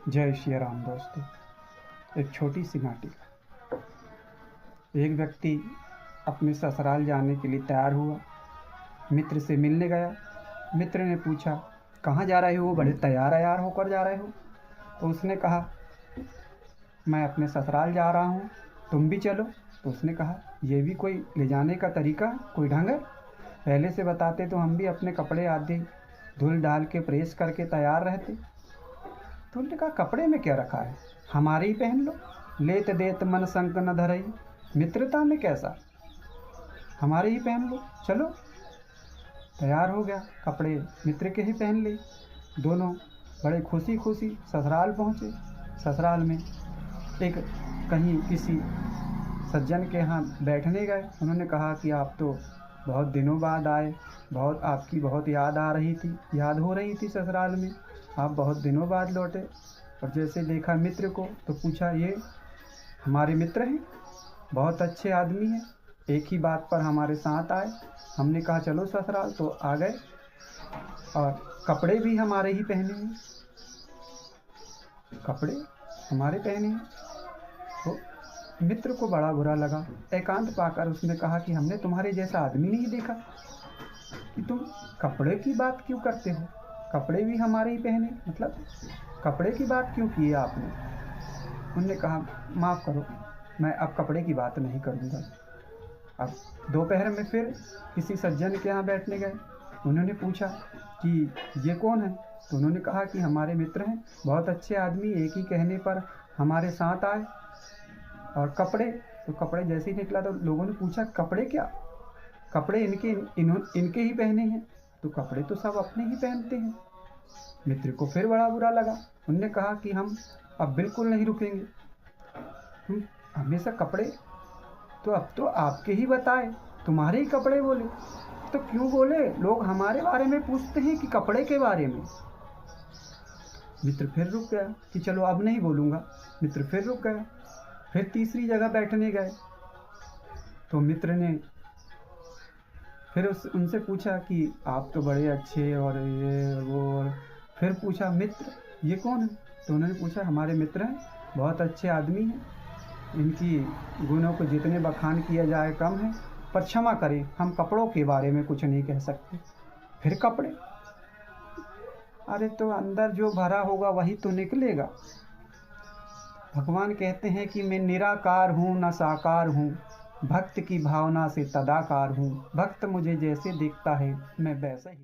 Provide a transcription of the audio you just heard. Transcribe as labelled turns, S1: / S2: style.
S1: जय श्री राम दोस्तों। एक छोटी सी नाटिका। एक व्यक्ति अपने ससुराल जाने के लिए तैयार हुआ, मित्र से मिलने गया। मित्र ने पूछा, कहाँ जा रहे हो? बड़े तैयार होकर जा रहे हो। तो उसने कहा, मैं अपने ससुराल जा रहा हूँ, तुम भी चलो। तो उसने कहा, ये भी कोई ले जाने का तरीका, कोई ढंग है? पहले से बताते तो हम भी अपने कपड़े आदि धुल डाल के प्रेस करके तैयार रहते। तो उन्होंने कहा, कपड़े में क्या रखा है, हमारे ही पहन लो। लेत देत मन संग न धरई, मित्रता में कैसा, हमारे ही पहन लो, चलो। तैयार हो गया, कपड़े मित्र के ही पहन ले। दोनों बड़े खुशी खुशी ससुराल पहुँचे। ससुराल में एक कहीं किसी सज्जन के यहाँ बैठने गए। उन्होंने कहा कि आप तो बहुत दिनों बाद आए, आपकी बहुत याद हो रही थी ससुराल में, आप बहुत दिनों बाद लौटे। और जैसे देखा मित्र को तो पूछा, ये हमारे मित्र हैं, बहुत अच्छे आदमी हैं, एक ही बात पर हमारे साथ आए। हमने कहा चलो ससुराल, तो आ गए और कपड़े भी हमारे ही पहने हैं, कपड़े हमारे पहने हैं। तो मित्र को बड़ा बुरा लगा। एकांत पाकर उसने कहा कि हमने तुम्हारे जैसा आदमी नहीं देखा कि तुम कपड़े की बात क्यों करते हो, कपड़े भी हमारे ही पहने, मतलब कपड़े की बात क्यों की है आपने? उन्होंने कहा, माफ़ करो, मैं अब कपड़े की बात नहीं करूँगा। अब दोपहर में फिर किसी सज्जन के यहाँ बैठने गए। उन्होंने पूछा कि ये कौन है? तो उन्होंने कहा कि हमारे मित्र हैं, बहुत अच्छे आदमी, एक ही कहने पर हमारे साथ आए। और कपड़े, तो कपड़े जैसे ही निकला तो लोगों ने पूछा, कपड़े क्या, कपड़े इनके ही पहने हैं। तो कपड़े तो सब अपने ही पहनते हैं। मित्र को फिर बड़ा बुरा लगा। उनने कहा कि हम अब बिल्कुल नहीं रुकेंगे, तुम हमेशा कपड़े, तो अब तो आपके ही बताए, तुम्हारे ही कपड़े बोले। तो क्यों बोले? लोग हमारे बारे में पूछते हैं कि कपड़े के बारे में। मित्र फिर रुक गया कि चलो अब नहीं बोलूँगा। मित्र फिर रुक गया। फिर तीसरी जगह बैठने गए तो मित्र ने फिर उनसे पूछा कि आप तो बड़े अच्छे और ये वो। और फिर पूछा, मित्र ये कौन है? तो उन्होंने पूछा, हमारे मित्र हैं, बहुत अच्छे आदमी हैं, इनकी गुणों को जितने बखान किया जाए कम है, पर क्षमा करें, हम कपड़ों के बारे में कुछ नहीं कह सकते। फिर कपड़े, अरे तो अंदर जो भरा होगा वही तो निकलेगा। भगवान कहते हैं कि मैं निराकार हूँ न साकार हूँ, भक्त की भावना से तदाकार हूँ, भक्त मुझे जैसे दिखता है मैं वैसा ही